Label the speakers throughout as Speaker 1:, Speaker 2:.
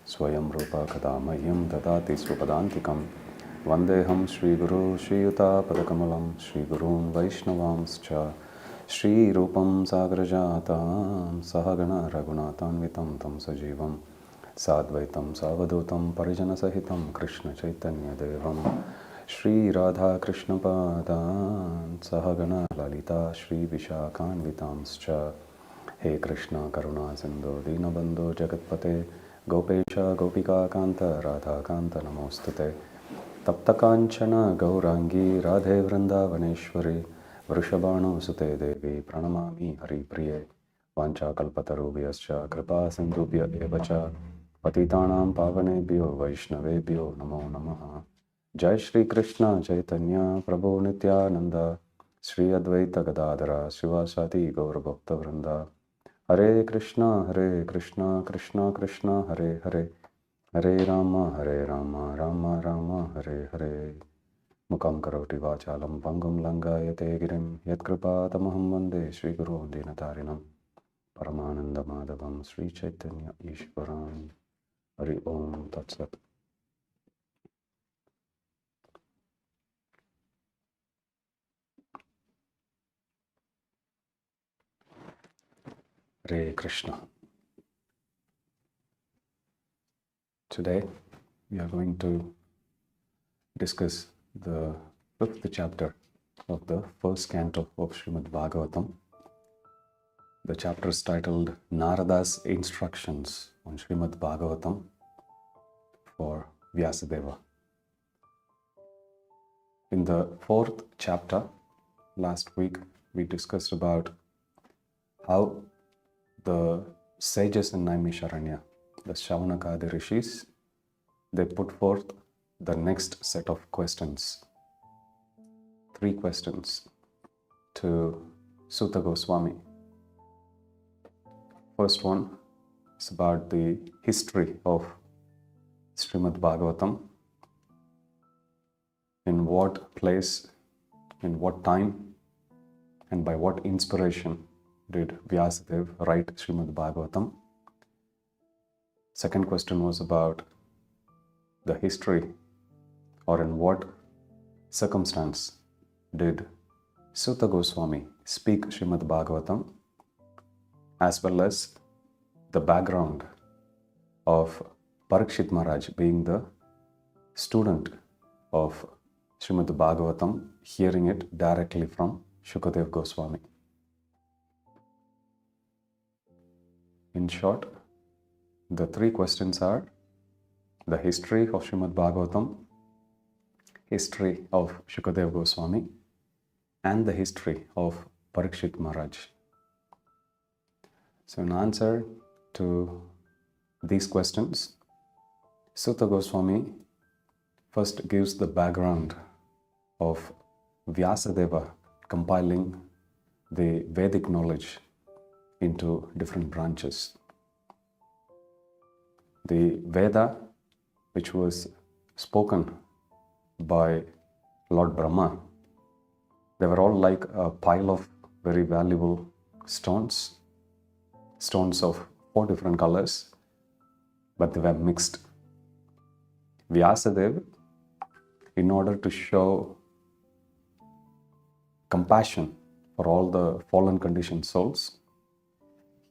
Speaker 1: Swayam Rupa Kadamahyam Dadati Swapadantikam Vandeham Shri Guru Shri Yuta Padakamalam Shri Gurun Vaishnavamscha Shri Rupam Sagrajatam Sahagana Raghunatanvitam Tam Sajivam Sadvaitam Savadutam Parijana Sahitam Krishna Chaitanya Devam Shri Radha Krishna Padan Sahagana Lalita Shri Vishakhanvitamscha He Krishna Karuna Sindhu Dinabandhu Jagatpate Gopesha Gopika Kanta Radha Kanta Namostute Tapta Kanchana Gaurangi Radhe Vrindavaneshwari Vrishabhanu Sute Devi Pranamami Hari Priye Vancha Kalpatarubhyascha Kripa Sindhubhya Evacha Patitanam Pavanebhyo Vaishnavebhyo Namo Namaha Jai Shri Krishna Chaitanya Prabhu Nityananda Shri Advaita Gadadhara Srivasati Gaura Bhakta Vrinda Hare Krishna Krishna Krishna Hare Hare Hare Rama Rama Rama Hare Hare Mukam Karoti Vachalam Pangam Langayate Girim Yatkripa Tamaham Vande Shri Guru Dinatarinam Paramananda Madhavam Sri Chaitanya Ishvaram Hari Om Tat Sat. Hare Krishna. Today we are going to discuss the 5th chapter of the first canto of Srimad Bhagavatam. The chapter is titled Narada's Instructions on Srimad Bhagavatam for Vyasadeva. In the 4th chapter, last week we discussed about how the sages in Naimisharanya, the Shavanakadi Rishis, they put forth the next set of questions, 3 questions to Sutta Goswami. First one is about the history of Srimad Bhagavatam, in what place, in what time, and by what inspiration did Vyasadeva write Srimad Bhagavatam. Second question was about the history, or in what circumstance did Sutta Goswami speak Srimad Bhagavatam, as well as the background of Parikshit Maharaj being the student of Srimad Bhagavatam, hearing it directly from Shukadeva Goswami. In short, the 3 questions are the history of Srimad Bhagavatam, history of Shukadeva Goswami, and the history of Parikshit Maharaj. So in answer to these questions, Sutta Goswami first gives the background of Vyasadeva compiling the Vedic knowledge into different branches. The Veda, which was spoken by Lord Brahma, they were all like a pile of very valuable stones of 4 different colors, but they were mixed. Vyasadeva, in order to show compassion for all the fallen conditioned souls,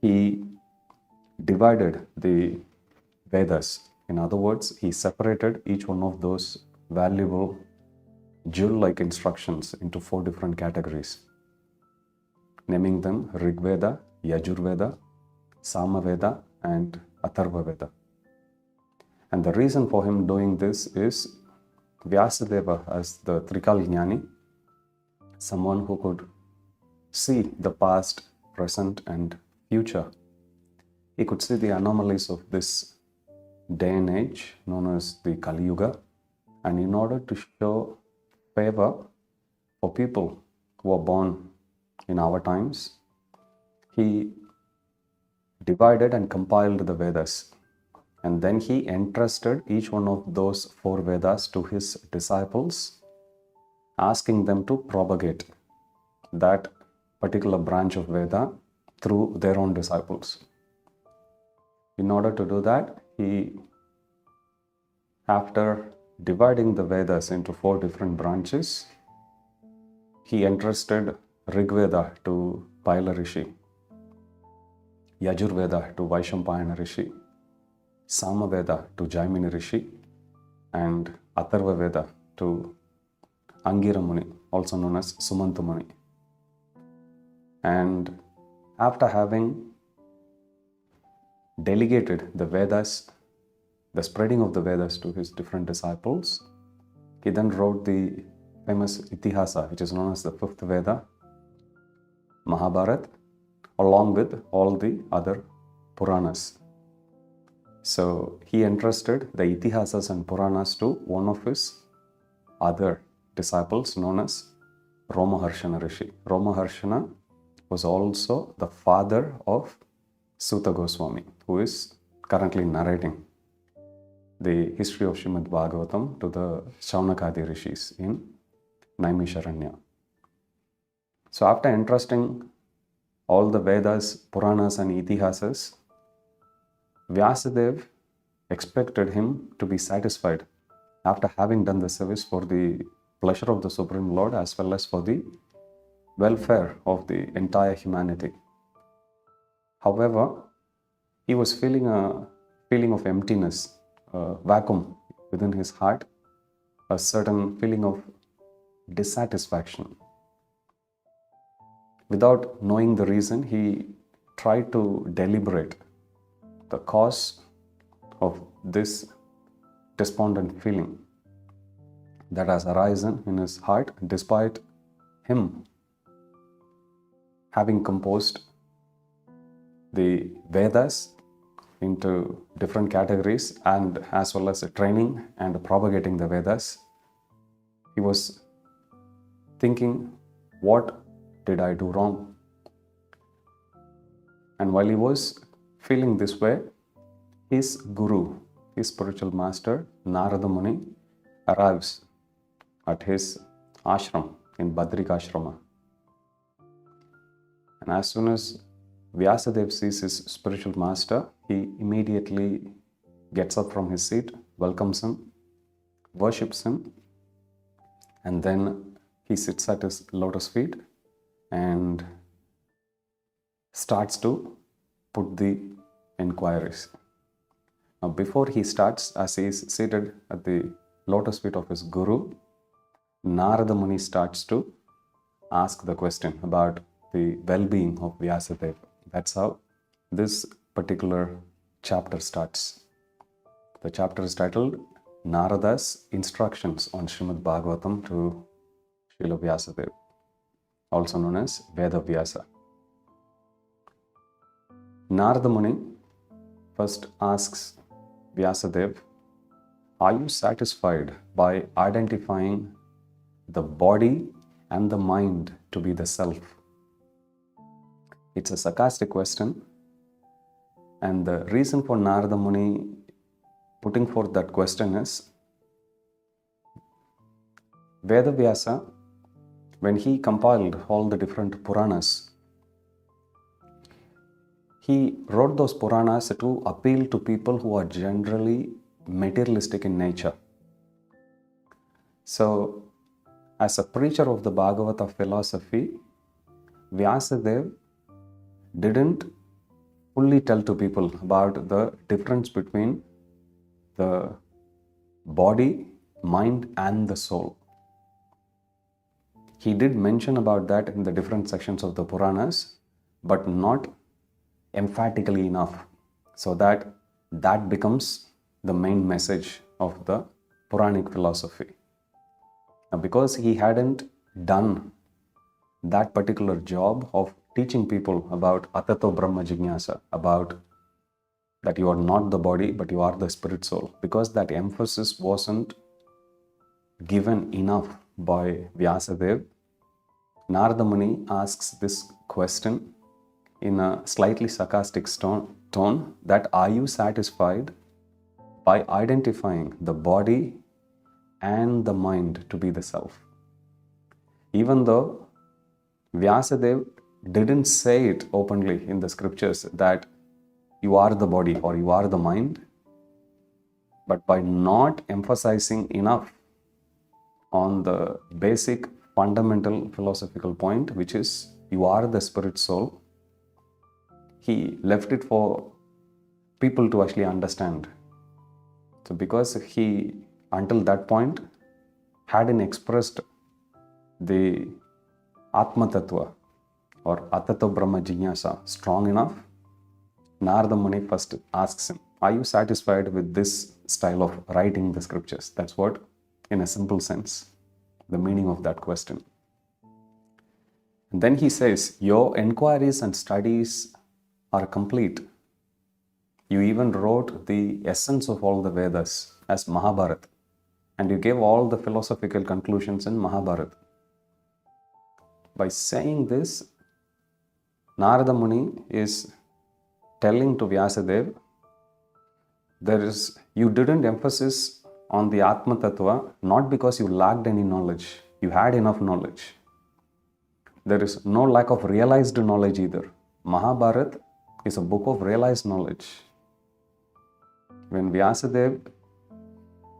Speaker 1: he divided the Vedas. In other words, he separated each one of those valuable jewel-like instructions into 4 different categories, naming them Rig Veda, Yajur Veda, Sama Veda, and Atharva Veda. And the reason for him doing this is Vyasadeva, as the Trikal Jnani, someone who could see the past, present, and future. He could see the anomalies of this day and age known as the Kali Yuga, and in order to show favor for people who are born in our times, he divided and compiled the Vedas, and then he entrusted each one of those 4 Vedas to his disciples, asking them to propagate that particular branch of Veda through their own disciples. In order to do that, he after dividing the Vedas into 4 different branches, he entrusted Rigveda to Paila Rishi, Yajurveda to Vaishampayana Rishi, Samaveda to Jaimini Rishi, and Atharva Veda to Angira Muni, also known as Sumanta Muni. And after having delegated the Vedas, the spreading of the Vedas to his different disciples, he then wrote the famous Itihasa, which is known as the 5th Veda, Mahabharata, along with all the other Puranas. So he entrusted the Itihasas and Puranas to one of his other disciples known as Romaharshana Rishi. Romaharshana was also the father of Suta Goswami, who is currently narrating the history of Srimad Bhagavatam to the Shaunakadi Rishis in Naimisharanya. So after entrusting all the Vedas, Puranas and Itihasas, Vyasadeva expected him to be satisfied after having done the service for the pleasure of the Supreme Lord as well as for the welfare of the entire humanity. However, he was feeling a feeling of emptiness, a vacuum within his heart, a certain feeling of dissatisfaction. Without knowing the reason, he tried to deliberate the cause of this despondent feeling that has arisen in his heart despite him having composed the Vedas into different categories and as well as training and propagating the Vedas. He was thinking, what did I do wrong? And while he was feeling this way, his guru, his spiritual master, Narada Muni, arrives at his ashram in Badrikashrama. And as soon as Vyasadeva sees his spiritual master, he immediately gets up from his seat, welcomes him, worships him, and then he sits at his lotus feet and starts to put the inquiries. Now, before he starts, as he is seated at the lotus feet of his guru, Narada Muni starts to ask the question about the well-being of Vyasadeva. That's how this particular chapter starts. The chapter is titled Narada's Instructions on Srimad Bhagavatam to Srila Vyasadeva, also known as Veda Vyasa. Narada Muni first asks Vyasadeva, are you satisfied by identifying the body and the mind to be the self? It's a sarcastic question, and the reason for Narada Muni putting forth that question is Veda Vyasa, when he compiled all the different Puranas, he wrote those Puranas to appeal to people who are generally materialistic in nature. So, as a preacher of the Bhagavata philosophy, Vyasadeva didn't fully tell to people about the difference between the body, mind and the soul. He did mention about that in the different sections of the Puranas, but not emphatically enough, so that becomes the main message of the Puranic philosophy. Now, because he hadn't done that particular job of teaching people about Atato Brahma Jignasa, about that you are not the body but you are the spirit soul, because that emphasis wasn't given enough by Vyasadeva, Narada Muni asks this question in a slightly sarcastic tone that are you satisfied by identifying the body and the mind to be the self? Even though Vyasadeva didn't say it openly in the scriptures that you are the body or you are the mind, But by not emphasizing enough on the basic fundamental philosophical point, which is you are the spirit soul, he left it for people to actually understand. So because he, until that point, hadn't expressed the Atma Tattva or Atato Brahma Jignasa strong enough, Narada Muni first asks him, are you satisfied with this style of writing the scriptures? That's what, in a simple sense, the meaning of that question. And then he says, your inquiries and studies are complete. You even wrote the essence of all the Vedas as Mahabharata, and you gave all the philosophical conclusions in Mahabharata. By saying this, Narada Muni is telling to Vyasadeva, you didn't emphasize on the Atma Tattva not because you lacked any knowledge. You had enough knowledge. There is no lack of realized knowledge either. Mahabharata is a book of realized knowledge. When Vyasadeva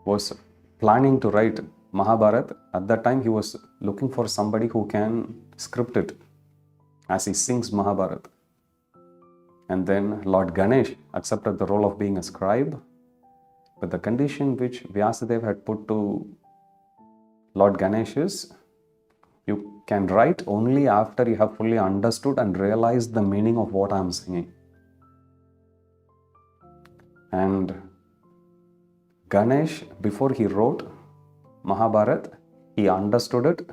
Speaker 1: was planning to write Mahabharata, at that time he was looking for somebody who can script it as he sings Mahabharata. And then Lord Ganesh accepted the role of being a scribe, but the condition which Vyasadeva had put to Lord Ganesh is, you can write only after you have fully understood and realized the meaning of what I am singing. And Ganesh, before he wrote Mahabharata, he understood it,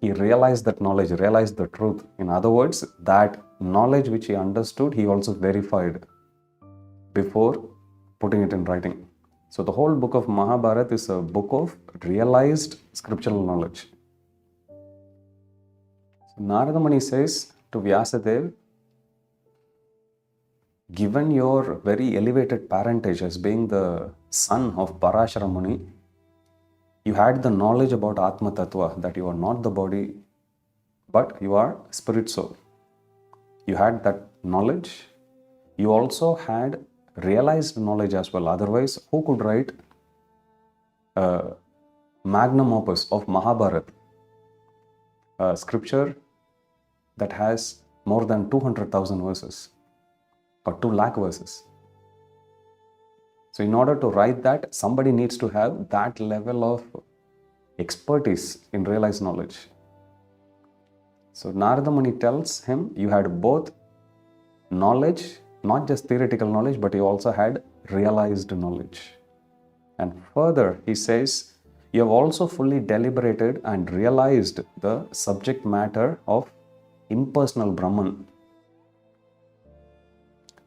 Speaker 1: he realized that knowledge, realized the truth. In other words, that knowledge which he understood, he also verified before putting it in writing. So the whole book of Mahabharata is a book of realized scriptural knowledge. So Narada Muni says to Vyasadeva, given your very elevated parentage as being the son of Parashara Muni, you had the knowledge about Atma Tattva, that you are not the body, but you are spirit soul. You had that knowledge. You also had realized knowledge as well. Otherwise, who could write a magnum opus of Mahabharata, a scripture that has more than 200,000 verses or 2 lakh verses? So in order to write that, somebody needs to have that level of expertise in realized knowledge. So Narada Muni tells him, you had both knowledge, not just theoretical knowledge, but you also had realized knowledge. And further, he says, you have also fully deliberated and realized the subject matter of impersonal Brahman.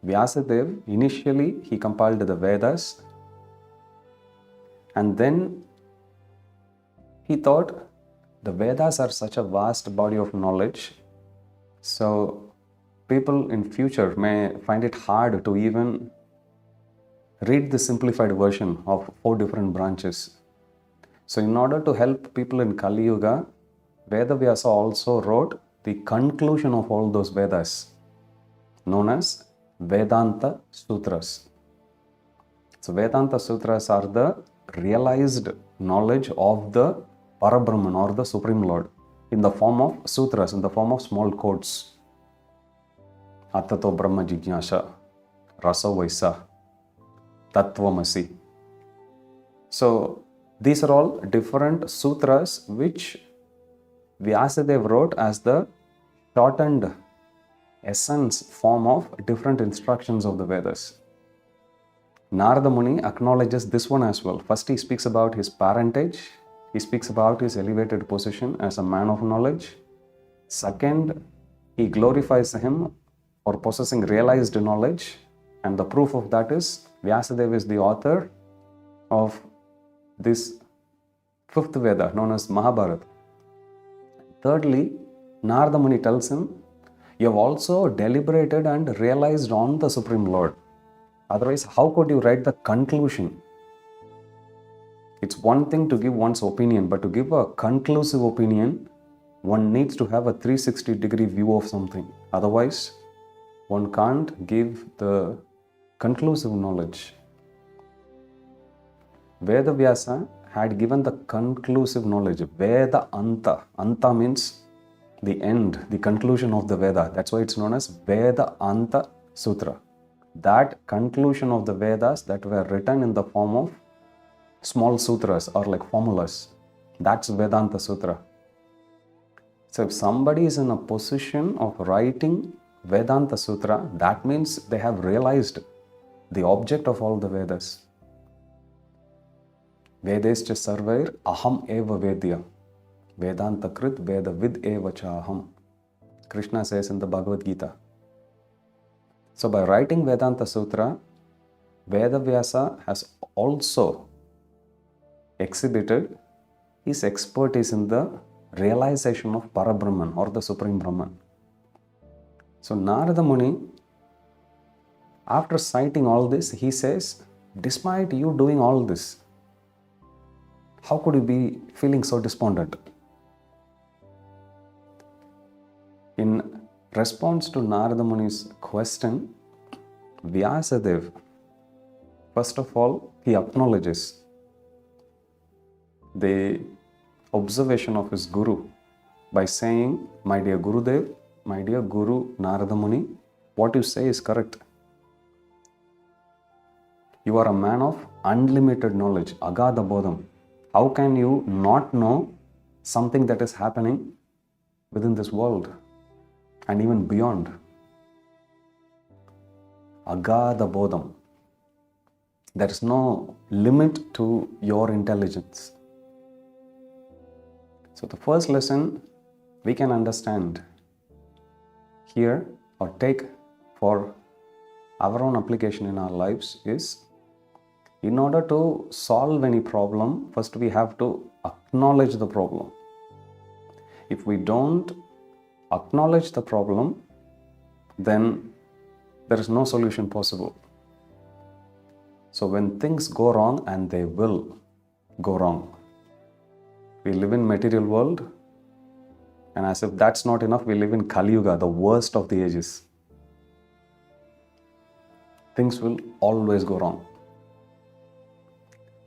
Speaker 1: Vyasadeva, initially he compiled the Vedas, and then he thought the Vedas are such a vast body of knowledge, so people in future may find it hard to even read the simplified version of 4 different branches. So in order to help people in Kali Yuga, Vyasa also wrote the conclusion of all those Vedas, known as Vedanta Sutras. So Vedanta Sutras are the realized knowledge of the Parabrahman or the Supreme Lord in the form of sutras, in the form of small quotes. Atato Brahma Jignasa, Rasa Vaisa, Tattvamasi. So these are all different sutras which Vyasadeva wrote as the shortened essence form of different instructions of the Vedas. Narada Muni acknowledges this one as well. First, he speaks about his parentage. He speaks about his elevated position as a man of knowledge. Second, he glorifies him for possessing realized knowledge. And the proof of that is Vyasadeva is the author of this 5th Veda known as Mahabharata. Thirdly, Narada Muni tells him, you have also deliberated and realized on the Supreme Lord. Otherwise, how could you write the conclusion? It's one thing to give one's opinion, but to give a conclusive opinion, one needs to have a 360-degree view of something. Otherwise, one can't give the conclusive knowledge. Veda Vyasa had given the conclusive knowledge. Veda Anta. Anta means the end, the conclusion of the Veda. That's why it's known as Veda Anta Sutra. That conclusion of the Vedas that were written in the form of small sutras or like formulas. That's Vedanta Sutra. So if somebody is in a position of writing Vedanta Sutra, that means they have realized the object of all the Vedas. Vedescha sarvair aham eva vedya. Vedanta krit veda vid eva chaham. Krishna says in the Bhagavad Gita. So by writing Vedanta Sutra, Veda Vyasa has also exhibited his expertise in the realization of Parabrahman or the Supreme Brahman. So Narada Muni, after citing all this, he says, despite you doing all this, how could you be feeling so despondent? In response to Narada Muni's question, Vyasadeva, first of all, he acknowledges the observation of his Guru by saying, my dear Gurudev, my dear Guru Narada Muni, what you say is correct. You are a man of unlimited knowledge, Agada Bodham. How can you not know something that is happening within this world and even beyond? Agada Bodham. There is no limit to your intelligence. So the first lesson we can understand here or take for our own application in our lives is, in order to solve any problem, first we have to acknowledge the problem. If we don't acknowledge the problem, then there is no solution possible. So when things go wrong, and they will go wrong, we live in material world, and as if that's not enough, we live in Kali Yuga, the worst of the ages. Things will always go wrong.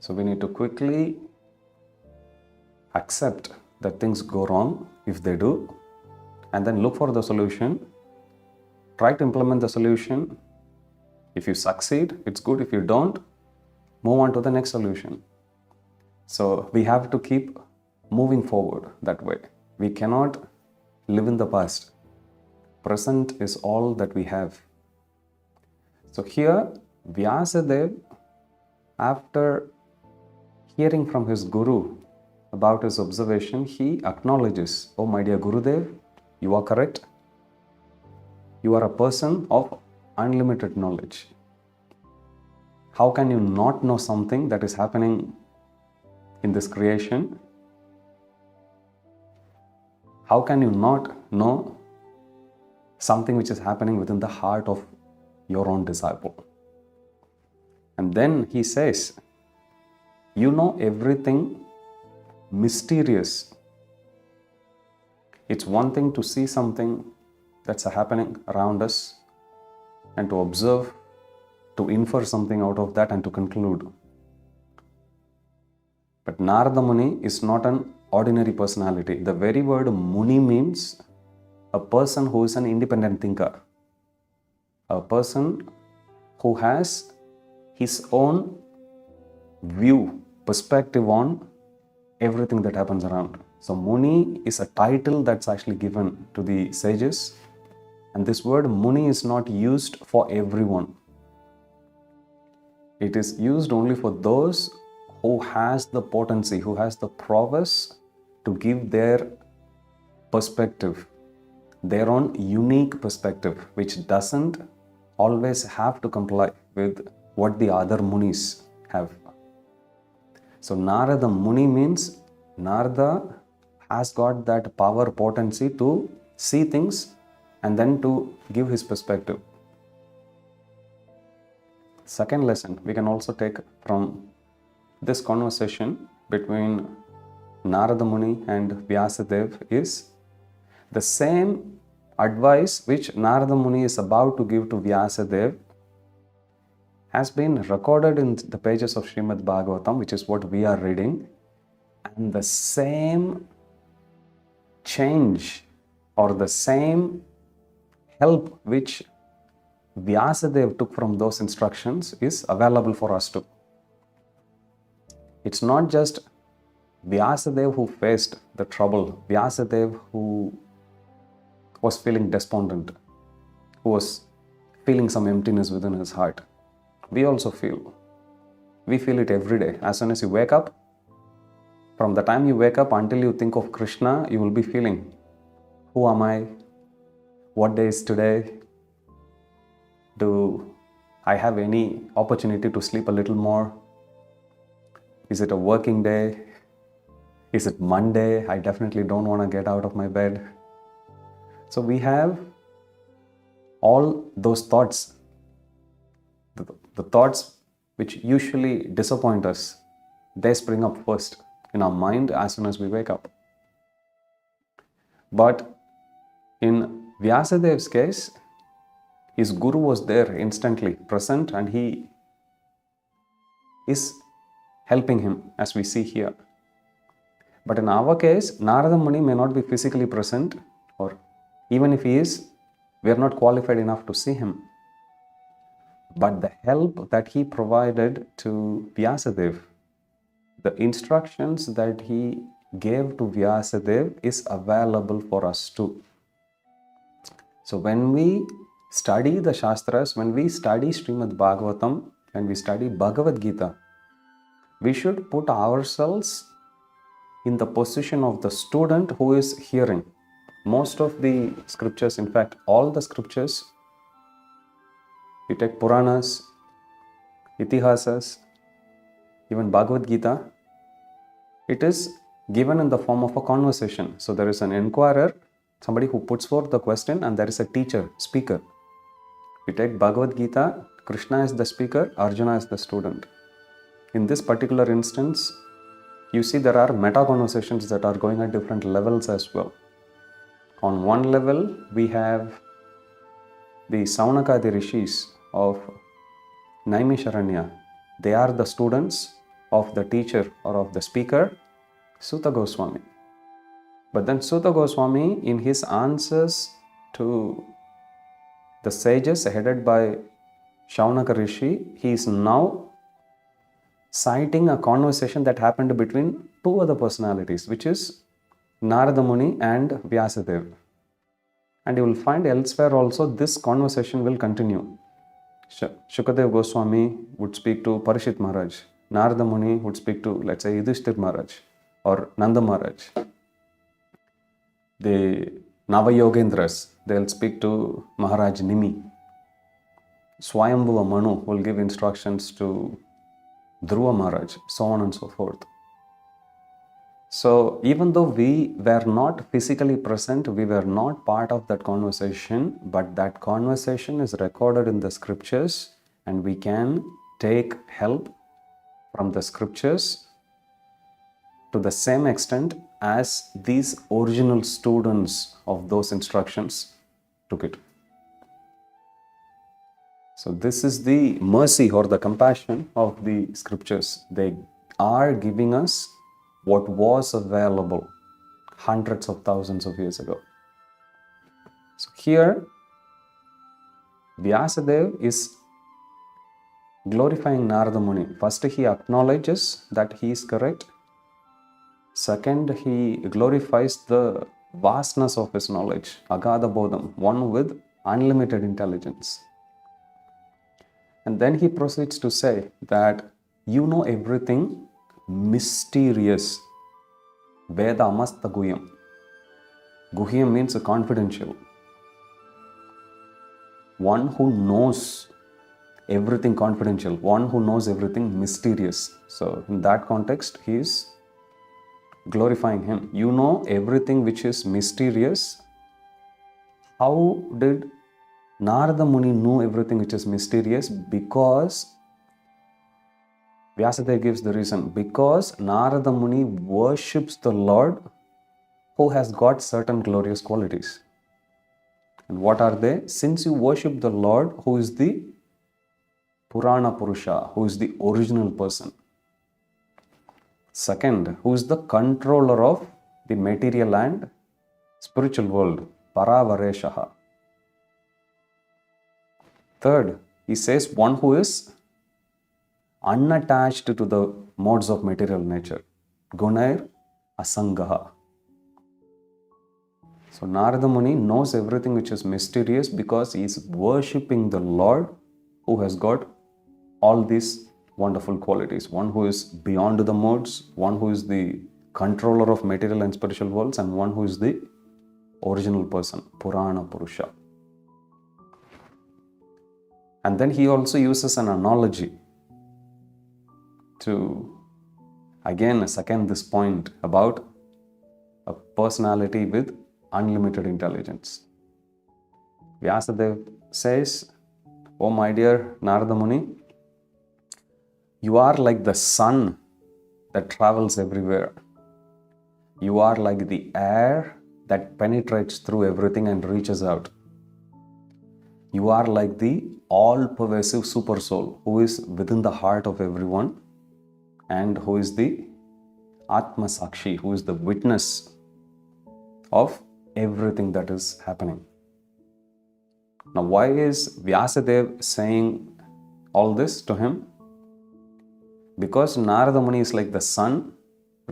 Speaker 1: So we need to quickly accept that things go wrong if they do, and then look for the solution. Try to implement the solution. If you succeed, it's good. If you don't, move on to the next solution. So we have to keep moving forward that way. We cannot live in the past. Present is all that we have. So here, Vyasadeva, after hearing from his Guru about his observation, he acknowledges, oh my dear Gurudev, you are correct. You are a person of unlimited knowledge. How can you not know something that is happening in this creation? How can you not know something which is happening within the heart of your own disciple? And then he says, you know everything mysterious. It's one thing to see something that's happening around us and to observe, to infer something out of that and to conclude. But Narada Muni is not an ordinary personality. The very word Muni means a person who is an independent thinker, a person who has his own view, perspective on everything that happens around. So Muni is a title that's actually given to the sages, and this word Muni is not used for everyone. It is used only for those who has the potency, who has the prowess to give their perspective, their own unique perspective, which doesn't always have to comply with what the other Munis have. So Narada Muni means Narada has got that power, potency to see things and then to give his perspective. Second lesson we can also take from this conversation between Narada Muni and Vyasadeva is the same advice which Narada Muni is about to give to Vyasadeva has been recorded in the pages of Srimad Bhagavatam, which is what we are reading, and the same change or the same help which Vyasadeva took from those instructions is available for us too. It's not just Vyasadeva who faced the trouble, Vyasadeva who was feeling despondent, who was feeling some emptiness within his heart. We also feel. We feel it every day. As soon as you wake up, from the time you wake up until you think of Krishna, you will be feeling, who am I? What day is today? Do I have any opportunity to sleep a little more? Is it a working day? Is it Monday? I definitely don't want to get out of my bed. So we have all those thoughts, the thoughts which usually disappoint us, they spring up first in our mind as soon as we wake up. But in Vyasadev's case, his guru was there instantly present and he is helping him, as we see here. But in our case, Narada Muni may not be physically present, or even if he is, we are not qualified enough to see him. But the help that he provided to Vyasadeva, the instructions that he gave to Vyasadeva is available for us too. So when we study the Shastras, when we study Srimad Bhagavatam, when we study Bhagavad Gita, we should put ourselves in the position of the student who is hearing. Most of the scriptures, in fact, all the scriptures, you take Puranas, Itihasas, even Bhagavad Gita, it is given in the form of a conversation. So there is an inquirer, somebody who puts forth the question, and there is a teacher, speaker. You take Bhagavad Gita, Krishna is the speaker, Arjuna is the student. In this particular instance, you see there are meta-conversations that are going at different levels as well. On one level, we have the Saunakadi Rishis of Naimisharanya. They are the students of the teacher or of the speaker, Suta Goswami. But then Suta Goswami, in his answers to the sages headed by Shaunaka Rishi, he is now citing a conversation that happened between two other personalities, which is Narada Muni and Vyasadeva. And you will find elsewhere also this conversation will continue. Shukadeva Goswami would speak to Parishit Maharaj. Narada Muni would speak to, let's say, Yudhishthir Maharaj or Nanda Maharaj. The Navayogendras, they'll speak to Maharaj Nimi. Swayambhuva Manu will give instructions to Dhruva Maharaj, so on and so forth. So even though we were not physically present, we were not part of that conversation, but that conversation is recorded in the scriptures and we can take help from the scriptures to the same extent as these original students of those instructions took it. So this is the mercy or the compassion of the scriptures. They are giving us what was available hundreds of thousands of years ago. So here, Vyasadeva is glorifying Narada Muni. First, he acknowledges that he is correct. Second, he glorifies the vastness of his knowledge, Agadha Bodham, one with unlimited intelligence. And then he proceeds to say that you know everything mysterious. Veda amasta guhyam. Guhyam means confidential. One who knows everything confidential, one who knows everything mysterious. So in that context, he is glorifying him. You know everything which is mysterious. How did Narada Muni know everything which is mysterious? Because Vyasadeva gives the reason. Because Narada Muni worships the Lord who has got certain glorious qualities. And what are they? Since you worship the Lord who is the Purana Purusha, who is the original person. Second, who is the controller of the material and spiritual world, Paravareshaha. Third, he says one who is unattached to the modes of material nature, Gunair Asangaha. So Narada Muni knows everything which is mysterious because he is worshipping the Lord who has got all these wonderful qualities. One who is beyond the modes, one who is the controller of material and spiritual worlds, and one who is the original person, Purana Purusha. And then he also uses an analogy to again second this point about a personality with unlimited intelligence. Vyasadeva says, "Oh my dear Narada Muni, you are like the sun that travels everywhere. You are like the air that penetrates through everything and reaches out. You are like the all-pervasive super soul who is within the heart of everyone and who is the Atma Sakshi, who is the witness of everything that is happening." Now, why is Vyasadeva saying all this to him? Because Narada Muni is like the sun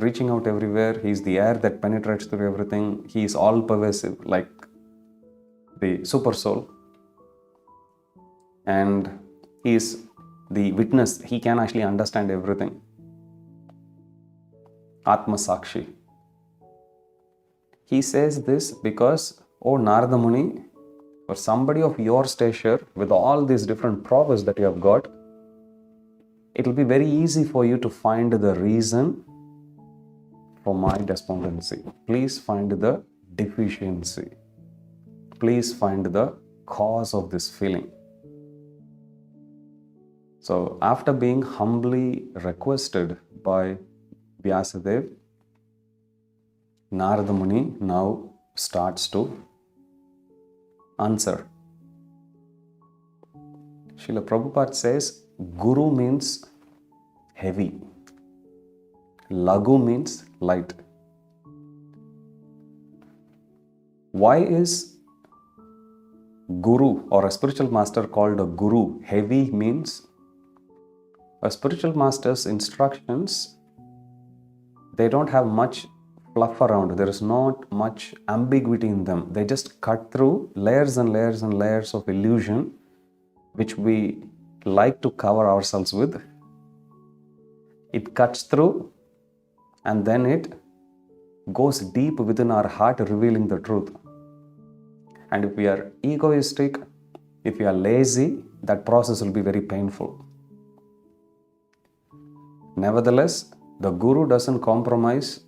Speaker 1: reaching out everywhere. He is the air that penetrates through everything. He is all-pervasive, like the super soul. And he is the witness. He can actually understand everything. Atma Sakshi. He says this because, oh Narada Muni, for somebody of your stature, with all these different prowess that you have got, it will be very easy for you to find the reason for my despondency. Please find the deficiency. Please find the cause of this feeling. So after being humbly requested by Vyasadeva, Narada Muni now starts to answer. Srila Prabhupada says, Guru means heavy. Lagu means light. Why is Guru or a spiritual master called a Guru? Heavy means a spiritual master's instructions, they don't have much fluff around. There is not much ambiguity in them. They just cut through layers and layers and layers of illusion which we like to cover ourselves with. It cuts through and then it goes deep within our heart, revealing the truth. And if we are egoistic, if we are lazy, that process will be very painful. Nevertheless, the Guru doesn't compromise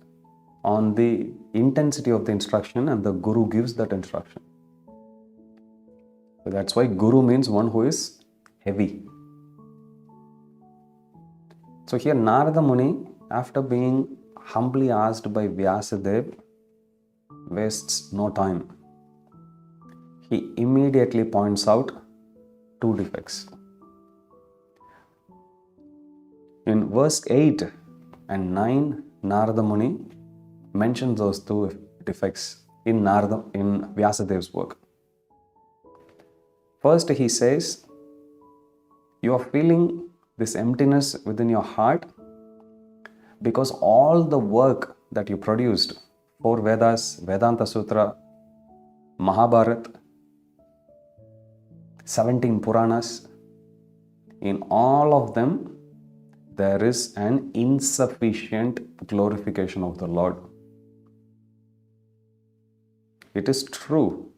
Speaker 1: on the intensity of the instruction, and the Guru gives that instruction. So that's why Guru means one who is heavy. So here Narada Muni, after being humbly asked by Vyasadeva, wastes no time. He immediately points out two defects. In verse 8 and 9, Narada Muni mentions those two defects in Vyasadeva's work. First, he says, you are feeling this emptiness within your heart because all the work that you produced, 4 Vedas, Vedanta Sutra, Mahabharata, 17 Puranas, in all of them, there is an insufficient glorification of the Lord. It is true,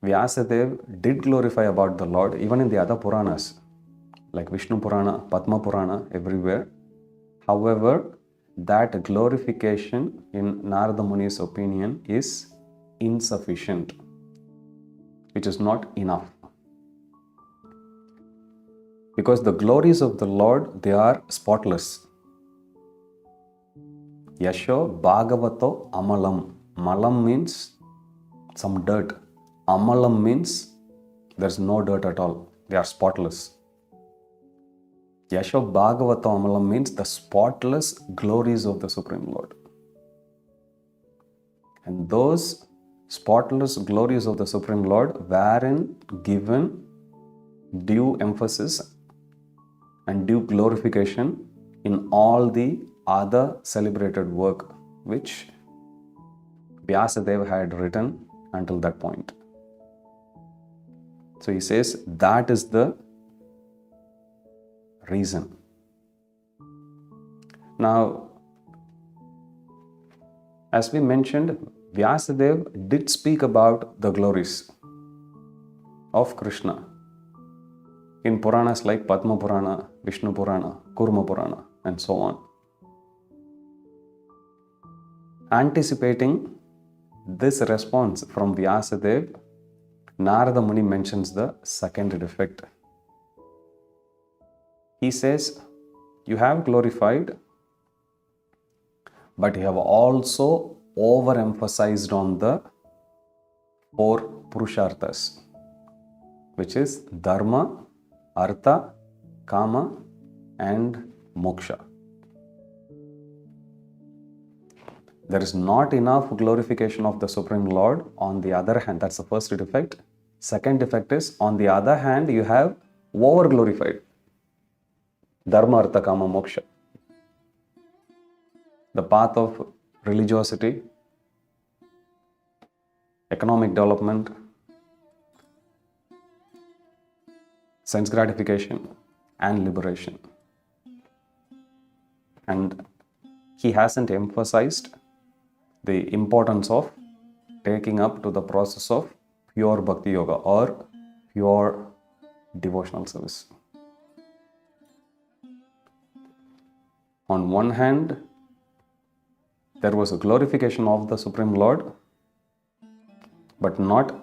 Speaker 1: Vyasadeva did glorify about the Lord even in the other Puranas, like Vishnu Purana, Padma Purana, everywhere. However, that glorification in Narada Muni's opinion is insufficient, which is not enough. Because the glories of the Lord, they are spotless. Yasho Bhagavato Amalam. Malam means some dirt. Amalam means there's no dirt at all. They are spotless. Yasho Bhagavatam means the spotless glories of the Supreme Lord. And those spotless glories of the Supreme Lord wherein given due emphasis and due glorification in all the other celebrated work which Vyasa had written until that point. So he says that is the reason. Now, as we mentioned, Vyasadeva did speak about the glories of Krishna in Puranas like Padma Purana, Vishnu Purana, Kurma Purana, and so on. Anticipating this response from Vyasadeva, Narada Muni mentions the second defect. He says, you have glorified, but you have also overemphasized on the 4 Purusharthas, which is Dharma, Artha, Kama, and Moksha. There is not enough glorification of the Supreme Lord. On the other hand, that's the first defect. Second defect is, on the other hand, you have over-glorified Dharma, Artha, Kama, Moksha. The path of religiosity, economic development, sense gratification, and liberation. And he hasn't emphasized the importance of taking up to the process of pure Bhakti Yoga or pure devotional service. On one hand, there was a glorification of the Supreme Lord, but not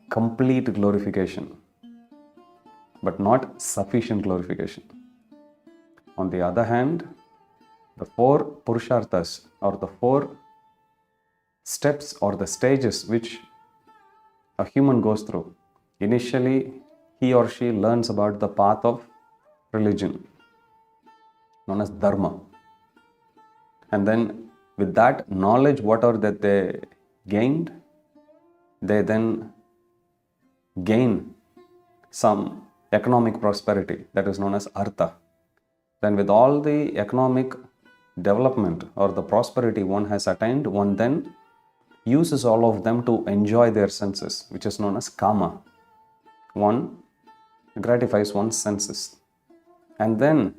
Speaker 1: complete glorification, but not sufficient glorification. On the other hand, the 4 Purusharthas, or the 4 steps or the stages which a human goes through. Initially, he or she learns about the path of religion, known as Dharma. And then with that knowledge, whatever that they gained, they then gain some economic prosperity that is known as Artha. Then with all the economic development or the prosperity one has attained, one then uses all of them to enjoy their senses, which is known as Kama. One gratifies one's senses. And then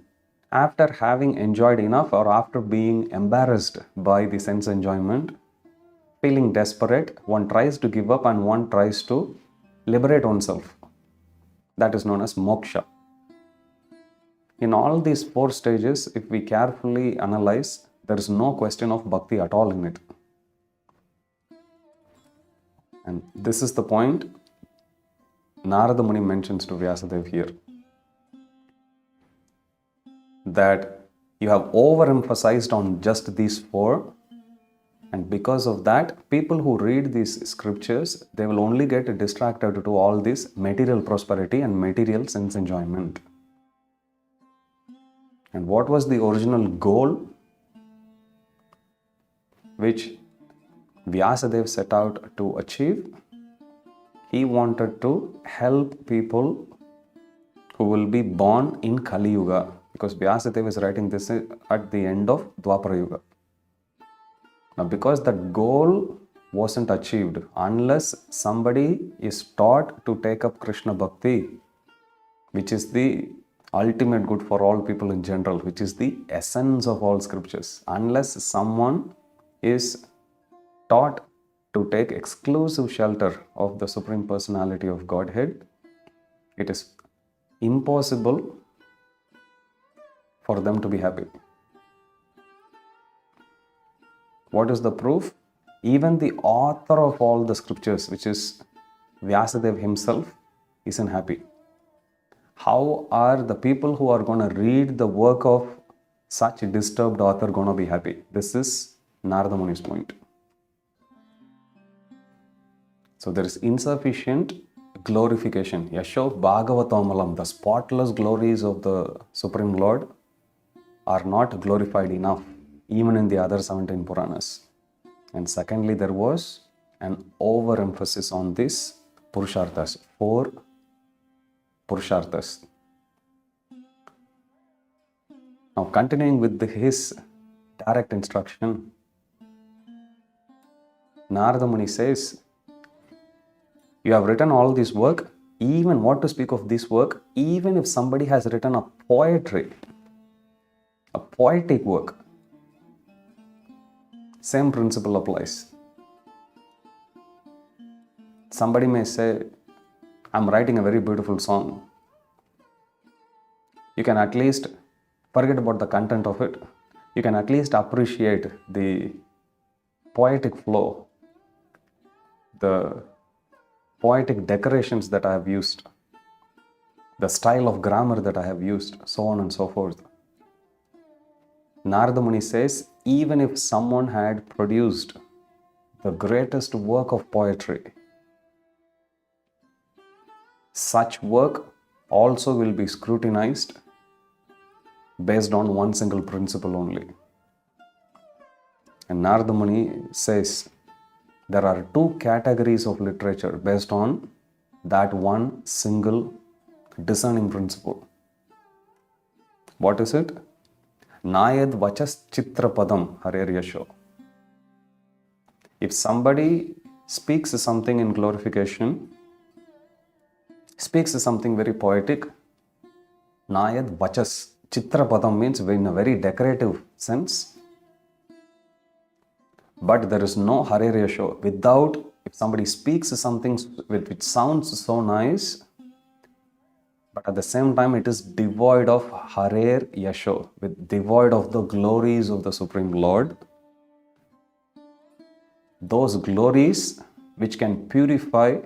Speaker 1: after having enjoyed enough, or after being embarrassed by the sense enjoyment, feeling desperate, one tries to give up and one tries to liberate oneself. That is known as Moksha. In all these 4 stages, if we carefully analyze, there is no question of Bhakti at all in it. And this is the point Narada Muni mentions to Vyasadeva here. That you have overemphasized on just these 4, and because of that, people who read these scriptures, they will only get distracted to all this material prosperity and material sense enjoyment. And what was the original goal which Vyasadeva set out to achieve? He wanted to help people who will be born in Kali Yuga, because Vyasadeva is writing this at the end of Dwapara Yuga. Now, because that goal wasn't achieved unless somebody is taught to take up Krishna Bhakti, which is the ultimate good for all people in general, which is the essence of all scriptures. Unless someone is taught to take exclusive shelter of the Supreme Personality of Godhead, it is impossible for them to be happy. What is the proof? Even the author of all the scriptures, which is Vyasadeva himself, isn't happy. How are the people who are going to read the work of such a disturbed author going to be happy? This is Narada Muni's point. So there is insufficient glorification. Yasho Bhagavatamulam, the spotless glories of the Supreme Lord are not glorified enough, even in the other 17 Puranas. And secondly, there was an overemphasis on this Purusharthas, 4 Purusharthas. Now, continuing with his direct instruction, Narada Muni says, you have written all this work, even what to speak of this work, even if somebody has written a poetry, a poetic work, same principle applies. Somebody may say, I'm writing a very beautiful song. You can at least forget about the content of it. You can at least appreciate the poetic flow, the poetic decorations that I have used, the style of grammar that I have used, so on and so forth. Narada Muni says, even if someone had produced the greatest work of poetry, such work also will be scrutinized based on one single principle only. And Narada Muni says there are 2 categories of literature based on that one single discerning principle. What is it? Nayad vachas chitrapadam harer yasho. If somebody speaks something in glorification, speaks something very poetic, Nayad vachas. Chitrapadam means in a very decorative sense. But there is no harer yasho. Without, if somebody speaks something which sounds so nice, but at the same time it is devoid of harer yasho, devoid of the glories of the Supreme Lord, those glories which can purify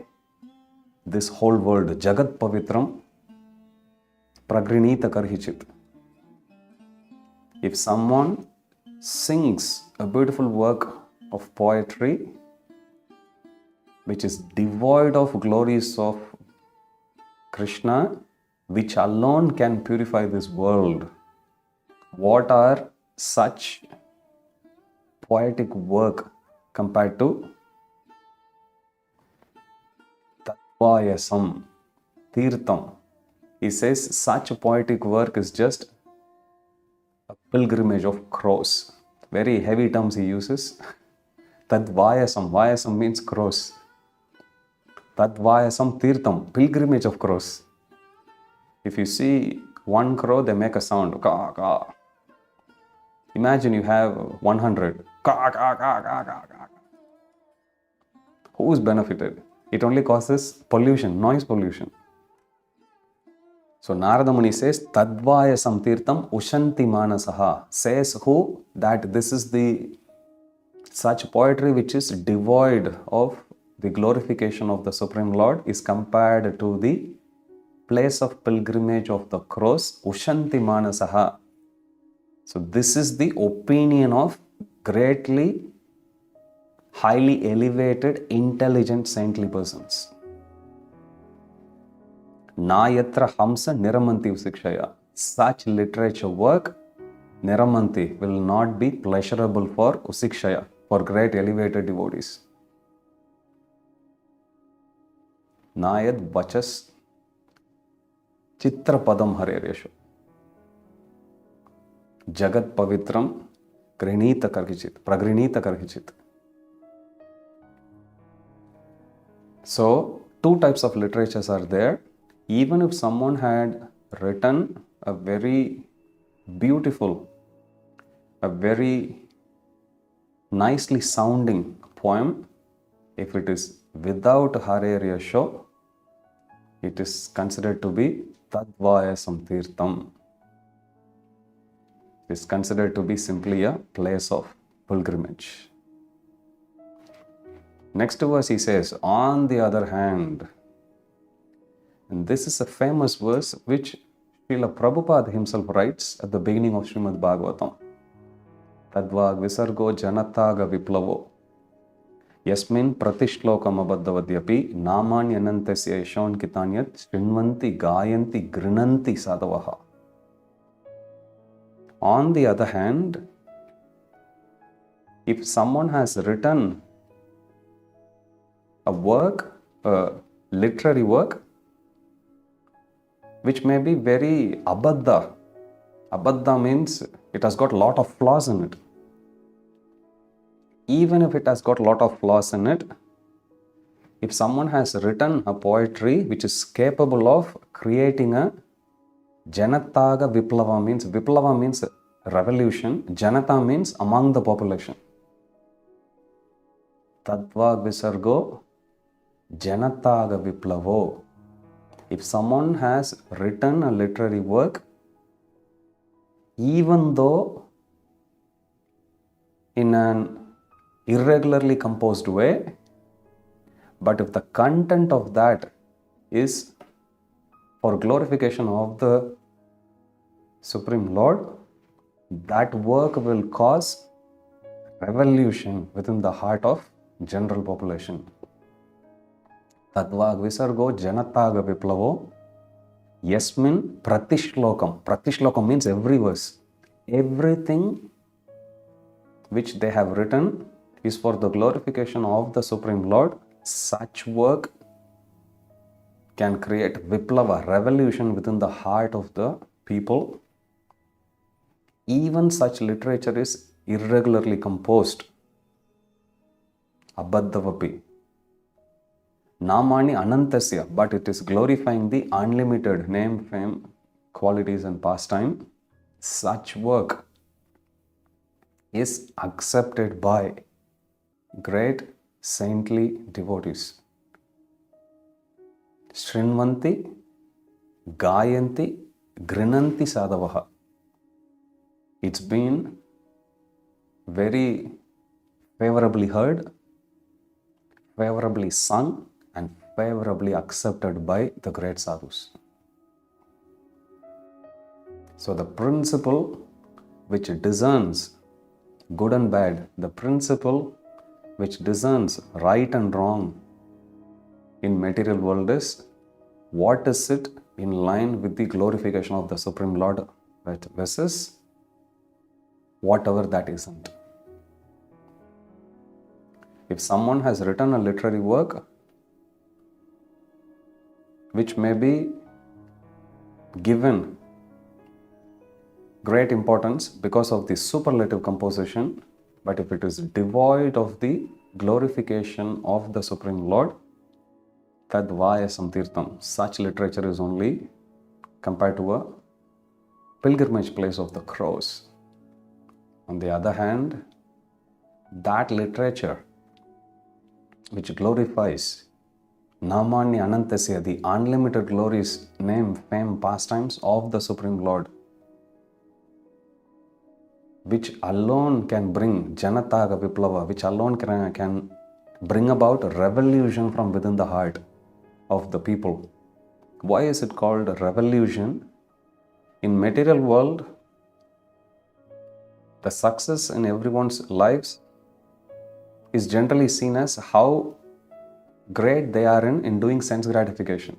Speaker 1: this whole world, Jagat Pavitram Pragrinita Karhichit. If someone sings a beautiful work of poetry which is devoid of glories of Krishna, which alone can purify this world, what are such poetic work compared to Tattvayasam, Tirtham? He says such poetic work is just a pilgrimage of crows. Very heavy terms he uses. Tadvayasam. Vayasam means crows. Tadvayasam tirtham. Pilgrimage of crows. If you see one crow, they make a sound. Ka, ka. Imagine you have 100. Ka, ka, ka, ka, ka, ka. Who is benefited? It only causes pollution, noise pollution. So Narada Muni says, Tadvayasam tirtham ushanti manasaha. Says who? That this is the such poetry which is devoid of the glorification of the Supreme Lord is compared to the place of pilgrimage of the crows, ushanti manasaha. So this is the opinion of greatly, highly elevated, intelligent, saintly persons. Nayatra hamsa niramanti usikshaya. Such literature work, niramanti, will not be pleasurable for usikshaya, for great elevated devotees. Nayad vachas chitrapadam harer yasho. Jagat pavitram grinita karhichit, pragrinita karhichit. So, 2 types of literatures are there. Even if someone had written a very beautiful, a very nicely sounding poem, if it is without harer yasho, it is considered to be Tadvayasam tirtham. It is considered to be simply a place of pilgrimage. Next verse he says, on the other hand, and this is a famous verse which Srila Prabhupada himself writes at the beginning of Srimad Bhagavatam. Tadvag visargo janataga viplavo Yasmin pratishlokam abhaddhavadyapi namanyanantasya yashon kitanyat shrinvanti gayanti grinanti sadavaha. On the other hand, if someone has written a work, a literary work, which may be very abhaddha. Abhaddha means it has got a lot of flaws in it. Even if it has got a lot of flaws in it, if someone has written a poetry which is capable of creating a Janataga Viplava means revolution, Janata means among the population. Tadva Visargo Janataga Viplavo. If someone has written a literary work, even though in an irregularly composed way, but if the content of that is for glorification of the Supreme Lord, that work will cause revolution within the heart of general population. Tadva Visargo Janataga Viplavo Yasmin Pratishlokam. Pratishlokam means every verse. Everything which they have written is for the glorification of the Supreme Lord. Such work can create Viplava, revolution within the heart of the people. Even such literature is irregularly composed. Abhaddhavapi. Namani Anantasya, but it is glorifying the unlimited name, fame, qualities and pastime. Such work is accepted by great saintly devotees. Shrinvanti, Gayanti, Grinanti Sadavaha. It's been very favorably heard, favorably sung, and favorably accepted by the great sadhus. So the principle which discerns good and bad, the principle which discerns right and wrong in material world is what is it in line with the glorification of the Supreme Lord versus whatever that isn't. If someone has written a literary work which may be given great importance because of the superlative composition, but if it is devoid of the glorification of the Supreme Lord, tad Vyasam Tirtham, such literature is only compared to a pilgrimage place of the crows. On the other hand, that literature which glorifies Namani Anantasya, the unlimited glories, name, fame, pastimes of the Supreme Lord, which alone can bring Janataga Viplava, which alone can bring about a revolution from within the heart of the people. Why is it called a revolution? In material world, the success in everyone's lives is generally seen as how great they are in doing sense gratification.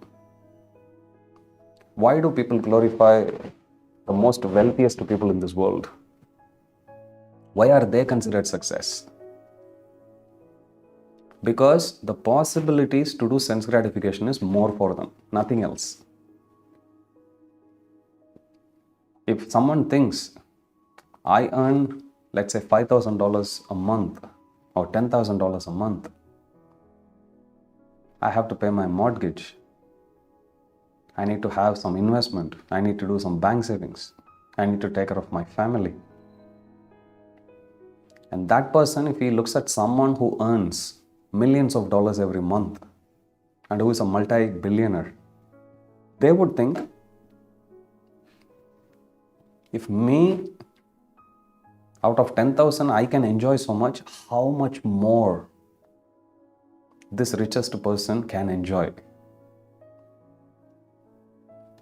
Speaker 1: Why do people glorify the most wealthiest people in this world? Why are they considered success? Because the possibilities to do sense gratification is more for them, nothing else. If someone thinks, I earn, let's say, $5,000 a month or $10,000 a month, I have to pay my mortgage, I need to have some investment, I need to do some bank savings, I need to take care of my family. And that person, if he looks at someone who earns millions of dollars every month and who is a multi-billionaire, they would think, if me, out of 10,000, I can enjoy so much, how much more this richest person can enjoy?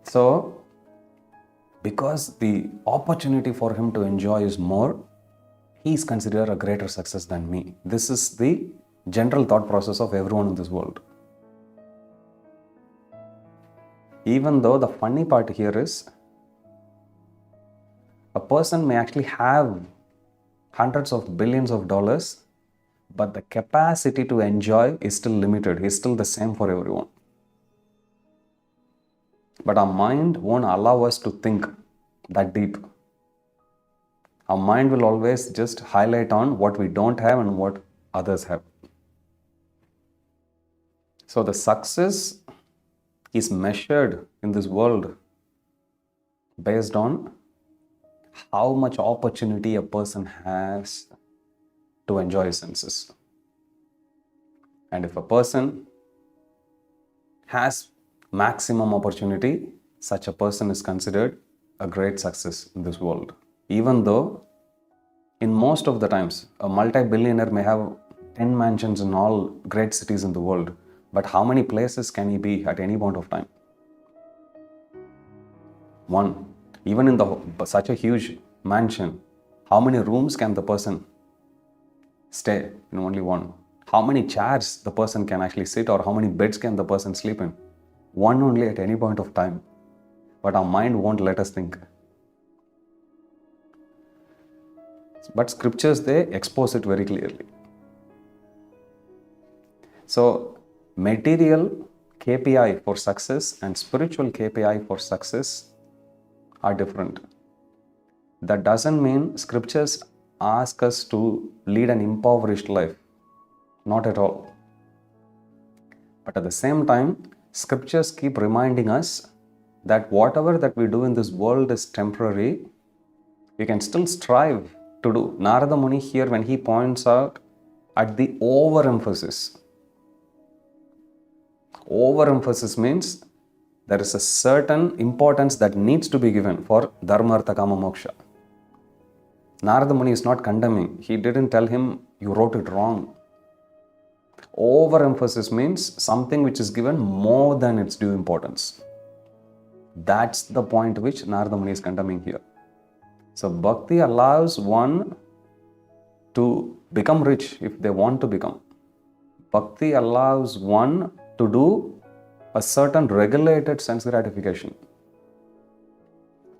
Speaker 1: So, because the opportunity for him to enjoy is more, he is considered a greater success than me. This is the general thought process of everyone in this world. Even though the funny part here is, a person may actually have hundreds of billions of dollars, but the capacity to enjoy is still limited, is still the same for everyone. But our mind won't allow us to think that deep. Our mind will always just highlight on what we don't have and what others have. So the success is measured in this world based on how much opportunity a person has to enjoy his senses. And if a person has maximum opportunity, such a person is considered a great success in this world. Even though in most of the times, a multi-billionaire may have 10 mansions in all great cities in the world, but how many places can he be at any point of time? One. Even in such a huge mansion, how many rooms can the person stay in? Only one. How many chairs the person can actually sit, or how many beds can the person sleep in? One only at any point of time. But our mind won't let us think. But scriptures, they expose it very clearly. So, material KPI for success and spiritual KPI for success are different. That doesn't mean scriptures ask us to lead an impoverished life. Not at all. But at the same time, scriptures keep reminding us that whatever that we do in this world is temporary. We can still strive to do. Narada Muni here, when he points out at the overemphasis. Overemphasis means there is a certain importance that needs to be given for dharma, artha, kama, moksha. Narada Muni is not condemning. He didn't tell him, you wrote it wrong. Overemphasis means something which is given more than its due importance. That's the point which Narada Muni is condemning here. So Bhakti allows one to become rich if they want to become. Bhakti allows one to do a certain regulated sense gratification.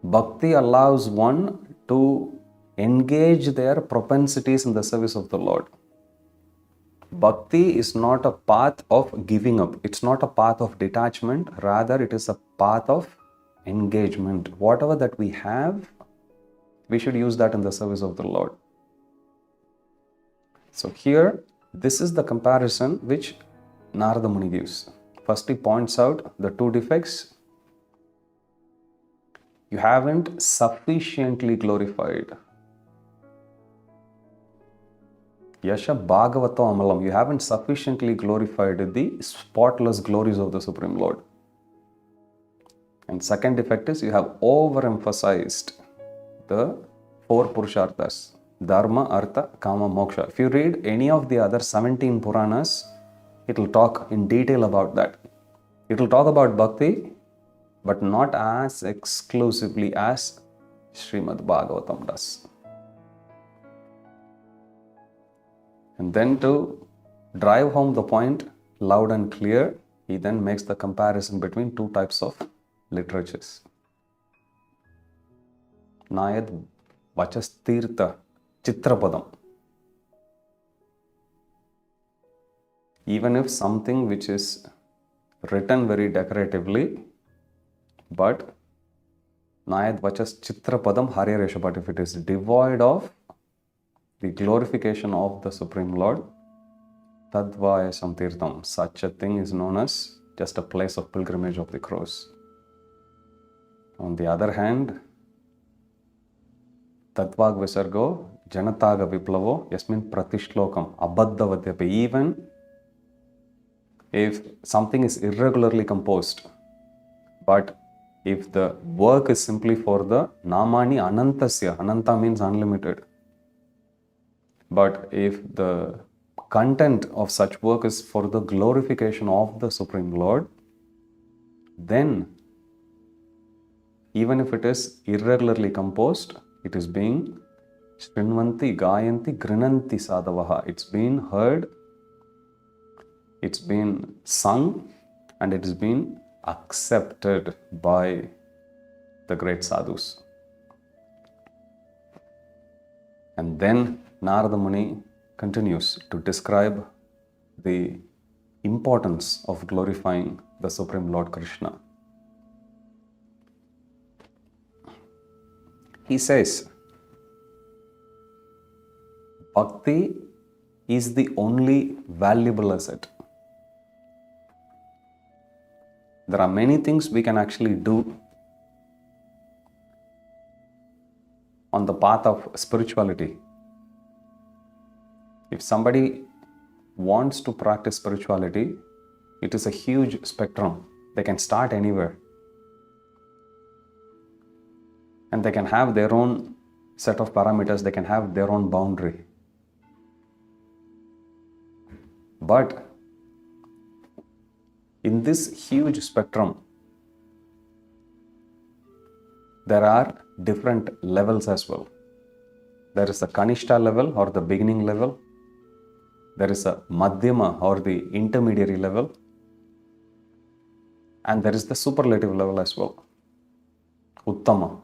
Speaker 1: Bhakti allows one to engage their propensities in the service of the Lord. Bhakti is not a path of giving up. It's not a path of detachment. Rather, it is a path of engagement. Whatever that we have, we should use that in the service of the Lord. So here, this is the comparison which Narada Muni gives. First, he points out the two defects. You haven't sufficiently glorified. Yasha Bhagavatam Amalam. You haven't sufficiently glorified the spotless glories of the Supreme Lord. And second defect is you have overemphasized the four Purusharthas. Dharma, Artha, Kama, Moksha. If you read any of the other 17 Puranas, it will talk in detail about that. It will talk about Bhakti, but not as exclusively as Srimad Bhagavatam does. And then to drive home the point loud and clear, he then makes the comparison between two types of literatures. Nayad Vachastirtha Chitrapadam. Even if something which is written very decoratively, but Nayad Vachas Chitrapadam Haryaresha, but if it is devoid of the glorification of the Supreme Lord, Tadvaya Samtirtham, such a thing is known as just a place of pilgrimage of the crows. On the other hand, Tatvag Visargo, Janataga Viplavo, Yasmin Pratishlokam, Abaddhavadyapi. Even if something is irregularly composed, but if the work is simply for the Namani Anantasya, Ananta means unlimited. But if the content of such work is for the glorification of the Supreme Lord, then even if it is irregularly composed, it is being Shrinvanti, Gayanti, Grinanti Sadhavaha. It's been heard it's been sung and it has been accepted by the great sadhus. And then Narada Muni continues to describe the importance of glorifying the Supreme Lord Krishna. He says, Bhakti is the only valuable asset. There are many things we can actually do on the path of spirituality. If somebody wants to practice spirituality, it is a huge spectrum. They can start anywhere. And they can have their own set of parameters, they can have their own boundary. But in this huge spectrum, there are different levels as well. There is a Kanishta level or the beginning level. There is a Madhyama or the intermediary level. And there is the superlative level as well, Uttama.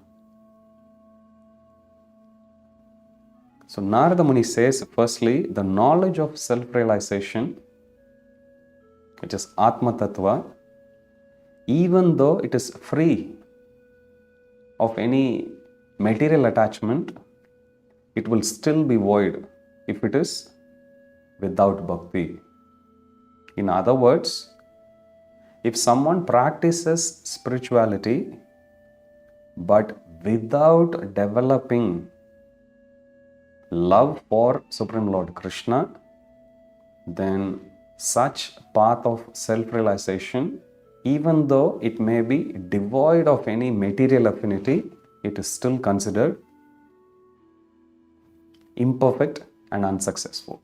Speaker 1: So Narada Muni says, firstly, the knowledge of self-realization, which is Atma Tattva, even though it is free of any material attachment, it will still be void if it is without bhakti. In other words, if someone practices spirituality but without developing love for Supreme Lord Krishna, then such path of self-realization, even though it may be devoid of any material affinity, it is still considered imperfect and unsuccessful.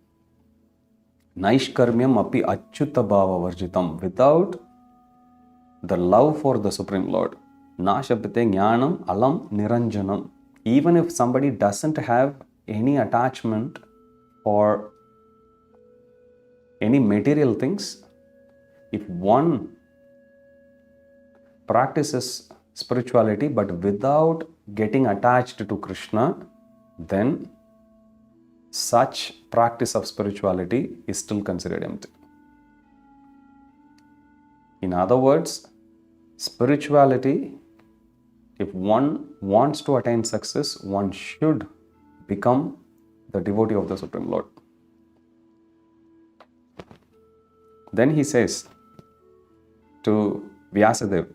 Speaker 1: Naishkarmyam api achyuta bhava varjitam. Without the love for the Supreme Lord, nashapate jnanam alam niranjanam. Even if somebody doesn't have any attachment for any material things, if one practices spirituality but without getting attached to Krishna, then such practice of spirituality is still considered empty. In other words, spirituality, if one wants to attain success, one should become the devotee of the Supreme Lord. Then he says to Vyasadeva,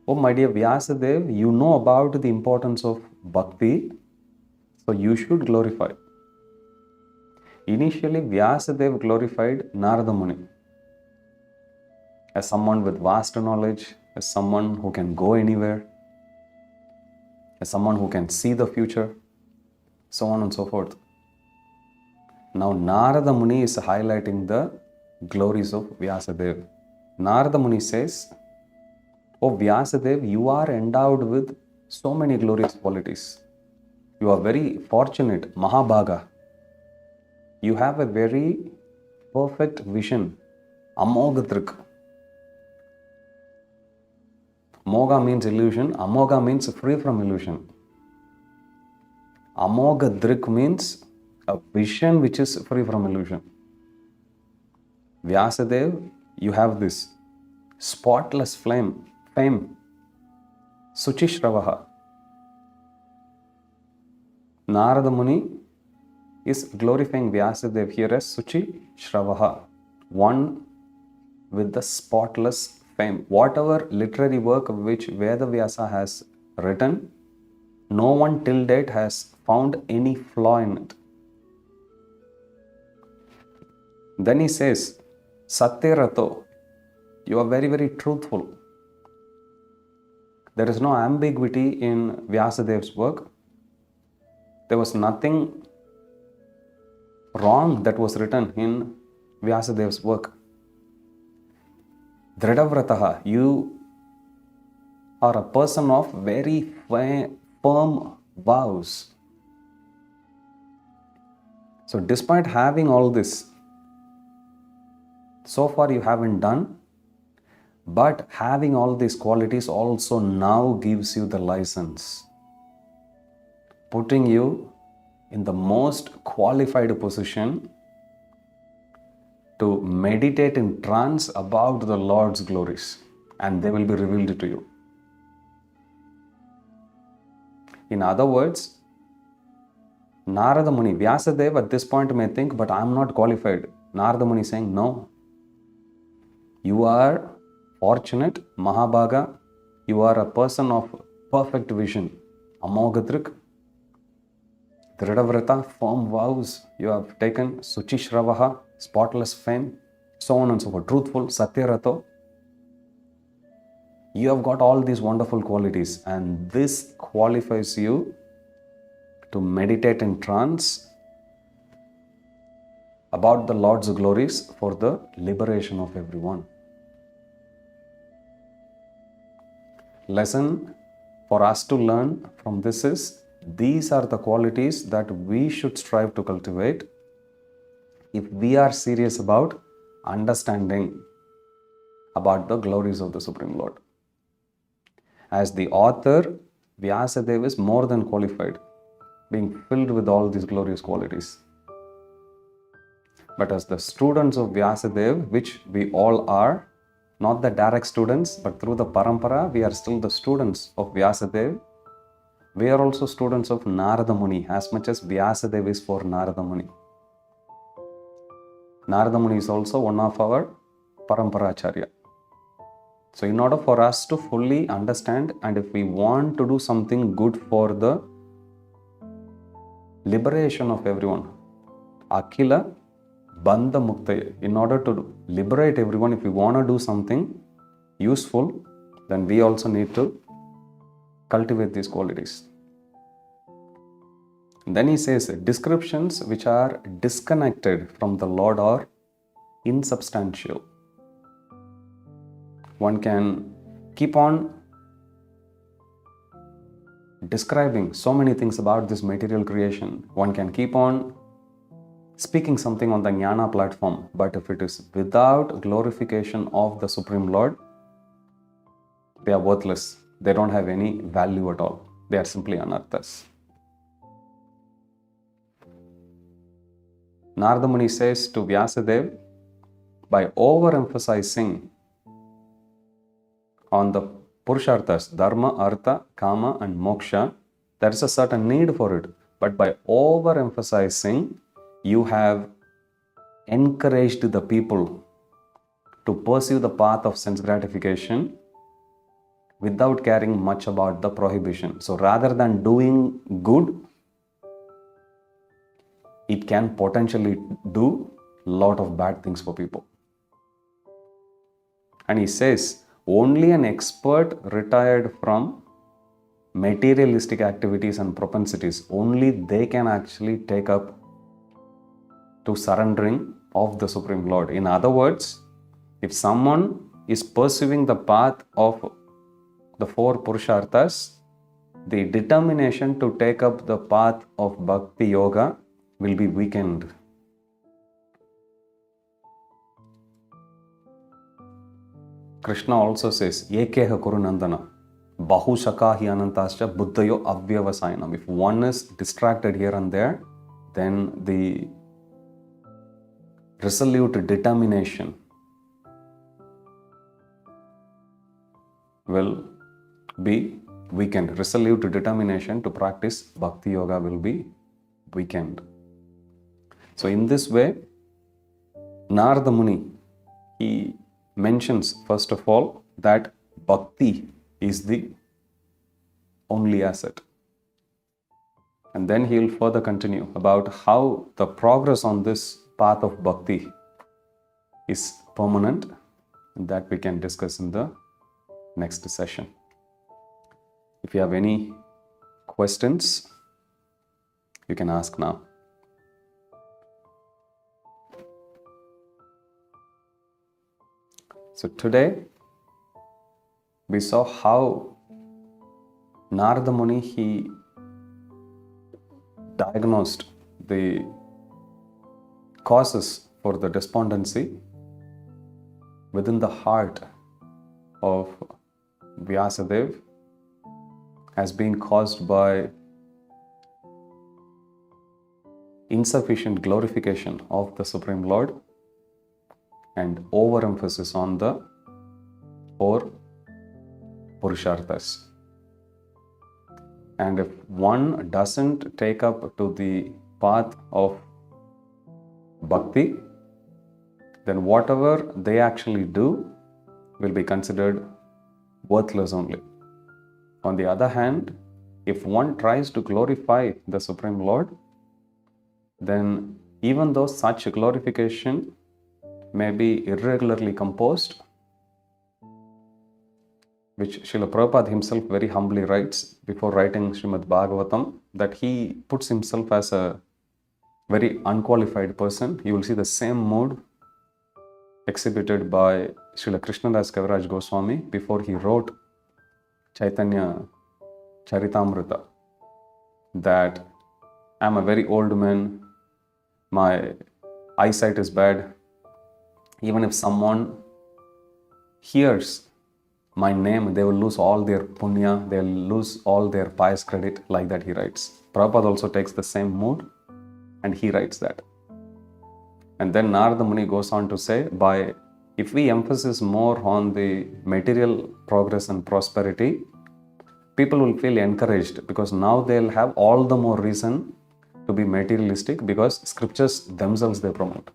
Speaker 1: oh my dear Vyasadeva, you know about the importance of bhakti, so you should glorify. Initially, Vyasadeva glorified Narada Muni as someone with vast knowledge, as someone who can go anywhere, as someone who can see the future, so on and so forth. Now Narada Muni is highlighting the glories of Vyasadeva. Narada Muni says, oh Vyasadeva, you are endowed with so many glorious qualities. You are very fortunate, Mahabhaga. You have a very perfect vision, Amogadrik. Moga means illusion, Amoga means free from illusion. Amogadrik means a vision which is free from illusion. Vyasadeva, you have this spotless fame, Suchishhravaha. Narada Muni is glorifying Vyasadeva here as Suchishhravaha, one with the spotless fame. Whatever literary work which Veda Vyasa has written, no one till date has found any flaw in it. Then he says, Satyarato, you are very, very truthful. There is no ambiguity in Vyasadeva's work. There was nothing wrong that was written in Vyasadeva's work. Dridhavrataha, you are a person of very firm vows. So despite having all this, So far you haven't done, but having all these qualities also now gives you the license, putting you in the most qualified position to meditate in trance about the Lord's glories, and they will be revealed to you. In other words, Narada Muni, Vyasadeva at this point may think, but I am not qualified. Narada Muni is saying, no. You are fortunate, Mahabhaga. You are a person of perfect vision. Amogadrik, Dridhavrata, firm vows. You have taken Suchishravaha, spotless fame, so on and so forth. Truthful, Satyarato. You have got all these wonderful qualities, and this qualifies you to meditate in trance about the Lord's glories for the liberation of everyone. Lesson for us to learn from this is, these are the qualities that we should strive to cultivate if we are serious about understanding about the glories of the Supreme Lord. As the author, Vyasadeva is more than qualified, being filled with all these glorious qualities. But as the students of Vyasadeva, which we all are, not the direct students, but through the parampara, we are still the students of Vyasadeva. We are also students of Narada Muni, as much as Vyasadeva is for Narada Muni. Narada Muni is also one of our parampara acharya. So in order for us to fully understand, and if we want to do something good for the liberation of everyone, Akhila Bandha Muktaya, in order to liberate everyone, if we want to do something useful, then we also need to cultivate these qualities. And then he says, descriptions which are disconnected from the Lord are insubstantial. One can keep on describing so many things about this material creation. One can keep on speaking something on the Jnana platform, but if it is without glorification of the Supreme Lord, they are worthless. They don't have any value at all. They are simply anarthas. Narada Muni says to Vyasadeva, by overemphasizing on the Purusharthas, Dharma, Artha, Kama and Moksha, there is a certain need for it. But by overemphasizing, you have encouraged the people to pursue the path of sense gratification without caring much about the prohibition. So rather than doing good, it can potentially do a lot of bad things for people. And he says, only an expert retired from materialistic activities and propensities, only they can actually take up to surrendering of the Supreme Lord. In other words, if someone is pursuing the path of the four Purusharthas, the determination to take up the path of Bhakti Yoga will be weakened. Krishna also says, Ekeha Kurunandana, Bahu Shakahi Anantascha Buddhayo Avyavasayanam. If one is distracted here and there, then the resolute determination will be weakened. Resolute determination to practice Bhakti Yoga will be weakened. So in this way, Narada Muni, he mentions first of all that Bhakti is the only asset. And then he will further continue about how the progress on this path of Bhakti is permanent, and that we can discuss in the next session. If you have any questions, you can ask now. So today, we saw how Narada Muni, he diagnosed the causes for the despondency within the heart of Vyasadeva has been caused by insufficient glorification of the Supreme Lord and overemphasis on the four Purusharthas. And if one doesn't take up to the path of Bhakti, then whatever they actually do will be considered worthless only. On the other hand, if one tries to glorify the Supreme Lord, then even though such glorification may be irregularly composed, which Srila Prabhupada himself very humbly writes before writing Srimad Bhagavatam, that he puts himself as a very unqualified person. You will see the same mood exhibited by Srila Krishnadas Kaviraj Goswami before he wrote Chaitanya Charitamrita, that I'm a very old man, my eyesight is bad. Even if someone hears my name, they will lose all their punya, they will lose all their pious credit, like that he writes. Prabhupada also takes the same mood and he writes that. And then Narada Muni goes on to say, if we emphasize more on the material progress and prosperity, people will feel encouraged, because now they'll have all the more reason to be materialistic, because scriptures themselves they promote.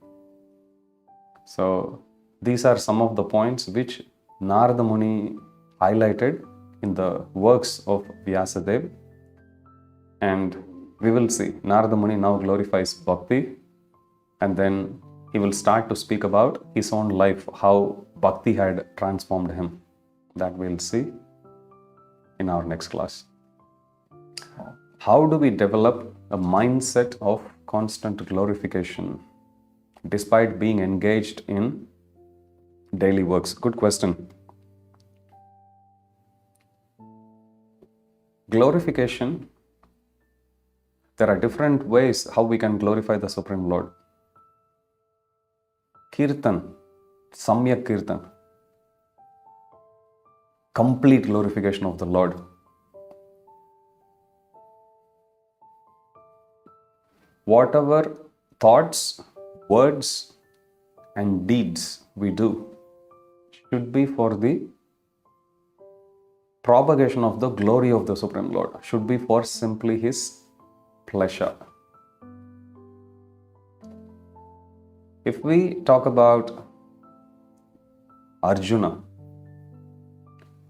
Speaker 1: So these are some of the points which Narada Muni highlighted in the works of Vyasadeva, and we will see Narada Muni now glorifies Bhakti, and then he will start to speak about his own life, how Bhakti had transformed him. That we'll see in our next class. How do we develop a mindset of constant glorification despite being engaged in daily works? Good question. Glorification, there are different ways how we can glorify the Supreme Lord. Kirtan, Samyak Kirtan, complete glorification of the Lord. Whatever thoughts, words, and deeds we do should be for the propagation of the glory of the Supreme Lord, should be for simply His pleasure. If we talk about Arjuna,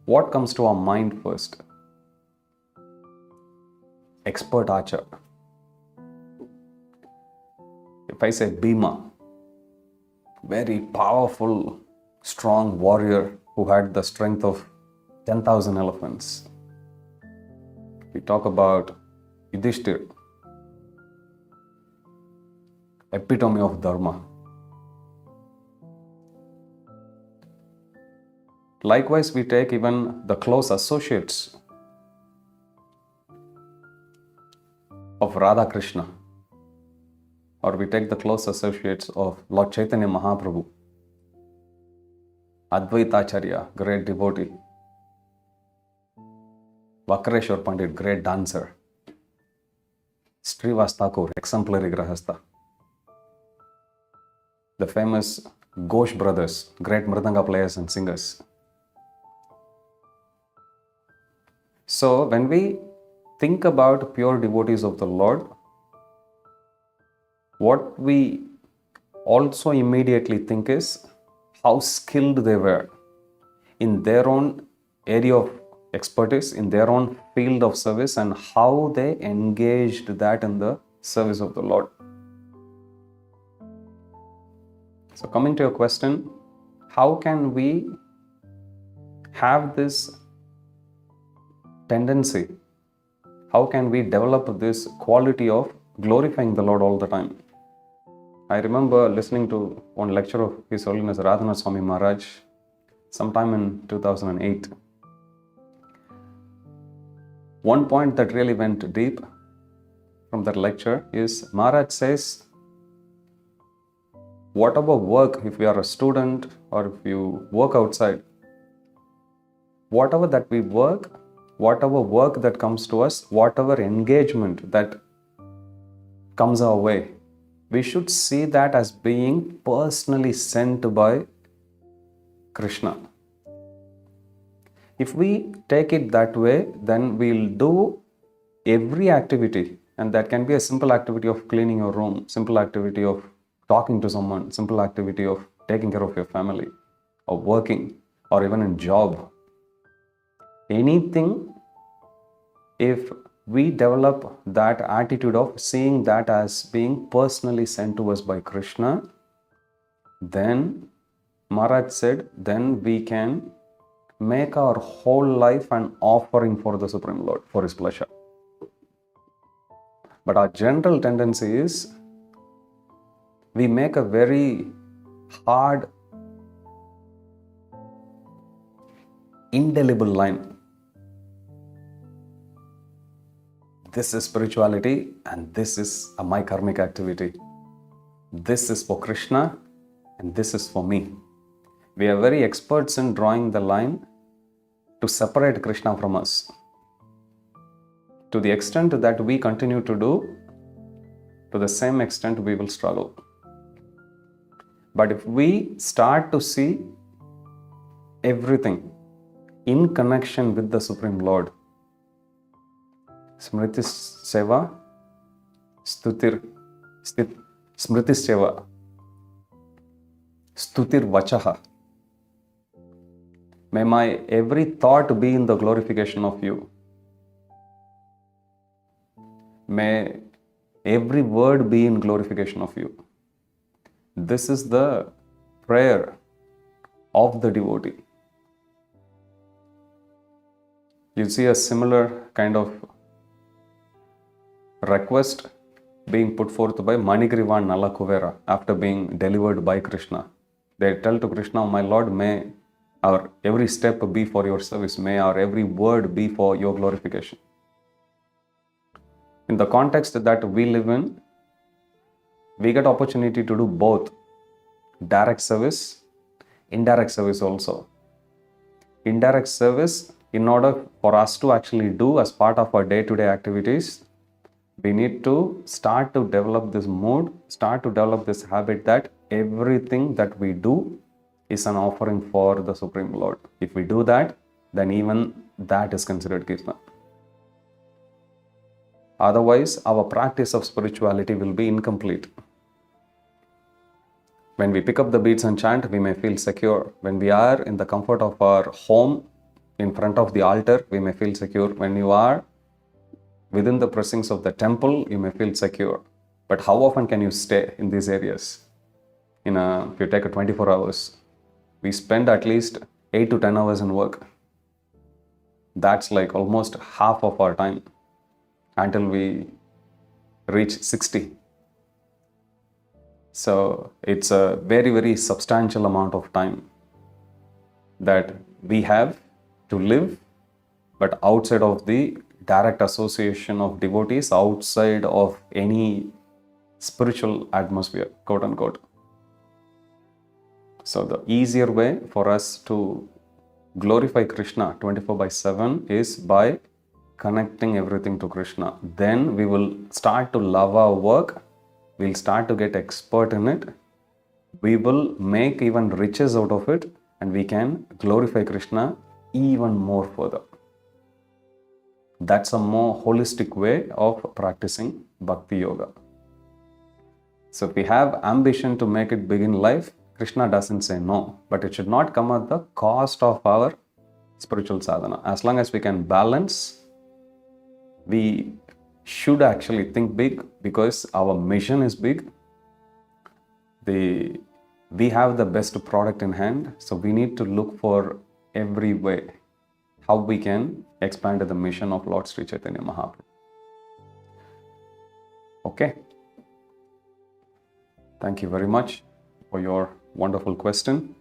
Speaker 1: what comes to our mind first? Expert archer. If I say Bhima, very powerful, strong warrior who had the strength of 10,000 elephants. We talk about Yudhishthira, epitome of Dharma. Likewise, we take even the close associates of Radha Krishna, or we take the close associates of Lord Chaitanya Mahaprabhu, Advaitacharya, great devotee, Vakreshwar Pandit, great dancer, Srivas Thakur, exemplary grahastha, the famous Ghosh brothers, great mridanga players and singers. So when we think about pure devotees of the Lord, what we also immediately think is how skilled they were in their own area of expertise, in their own field of service, and how they engaged that in the service of the Lord. So coming to your question, how can we have this tendency? How can we develop this quality of glorifying the Lord all the time? I remember listening to one lecture of His Holiness Radha Swami Maharaj sometime in 2008. One point that really went deep from that lecture is Maharaj says, whatever work, if we are a student or if you work outside, whatever that we work, whatever work that comes to us, whatever engagement that comes our way, we should see that as being personally sent by Krishna. If we take it that way, then we'll do every activity, and that can be a simple activity of cleaning your room, simple activity of talking to someone, simple activity of taking care of your family, or working, or even in job. Anything, if we develop that attitude of seeing that as being personally sent to us by Krishna, then Maharaj said, then we can make our whole life an offering for the Supreme Lord, for His pleasure. But our general tendency is we make a very hard, indelible line. This is spirituality and this is my karmic activity. This is for Krishna and this is for me. We are very experts in drawing the line to separate Krishna from us. To the extent that we continue to do, to the same extent we will struggle. But if we start to see everything in connection with the Supreme Lord, Smriti Seva, Smriti Seva, Stutir Vachaha. May my every thought be in the glorification of you. May every word be in glorification of you. This is the prayer of the devotee. You see a similar kind of request being put forth by Manigriva and Nalakuvera after being delivered by Krishna. They tell to Krishna, my Lord, may our every step be for your service, may our every word be for your glorification. In the context that we live in, we get opportunity to do both direct service, indirect service also. Indirect service, in order for us to actually do as part of our day-to-day activities, we need to start to develop this mood, start to develop this habit that everything that we do is an offering for the Supreme Lord. If we do that, then even that is considered Krishna. Otherwise, our practice of spirituality will be incomplete. When we pick up the beads and chant, we may feel secure. When we are in the comfort of our home, in front of the altar, we may feel secure. When you are within the precincts of the temple, you may feel secure. But how often can you stay in these areas? If you take a 24 hours, we spend at least 8 to 10 hours in work. That's like almost half of our time until we reach 60. So it's a very, very substantial amount of time that we have to live, but outside of the direct association of devotees, outside of any spiritual atmosphere, quote unquote. So the easier way for us to glorify Krishna 24/7 is by connecting everything to Krishna. Then we will start to love our work, we'll start to get expert in it, we will make even riches out of it, and we can glorify Krishna even more further. That's a more holistic way of practicing Bhakti Yoga. So if we have ambition to make it big in life, Krishna doesn't say no, but it should not come at the cost of our spiritual sadhana. As long as we can balance, we should actually think big, because our mission is big. We have the best product in hand, so we need to look for every way how we can expand the mission of Lord Sri Chaitanya Mahaprabhu. Okay. Thank you very much for your wonderful question.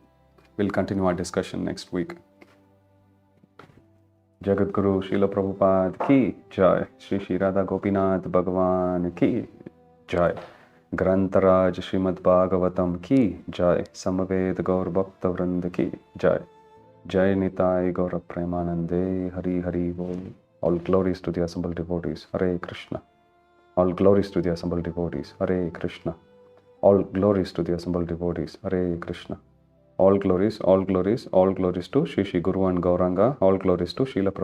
Speaker 1: We'll continue our discussion next week. Jagat Guru Srila Prabhupada ki jai. Shri Radha Gopinath Bhagavan ki jai. Grantaraj Srimad Bhagavatam ki jai. Samaved Gaur Bhakta Vrinda ki jai. Jai Nitai Gaura Premanande Hari Hari Bol. All glories to the assembled devotees. Hare Krishna. All glories to the assembled devotees. Hare Krishna. All glories to the assembled devotees. Hare Krishna. All glories, all glories, all glories to Shri Shri Guru and Gauranga. All glories to Srila Prabhupada.